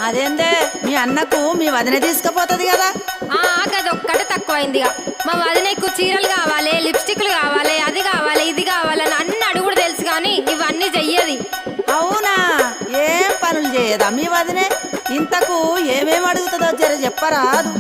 అదేందే మీ అన్నకు మీ వదిన తీసుకుపోతుంది కదా. గదొక్కటి తక్కువైందిగా. మా వదినకు చీరలు కావాలి, లిప్స్టిక్లు కావాలి, అది కావాలి, ఇది కావాలని అన్ని అడుగుడు తెలుసు కానీ ఇవన్నీ చెయ్యది. అవునా? ఏం పనులు చేయదా మీ వదినే? ఇంతకు ఏమేమి అడుగుతుందో జర చెప్పరాదు.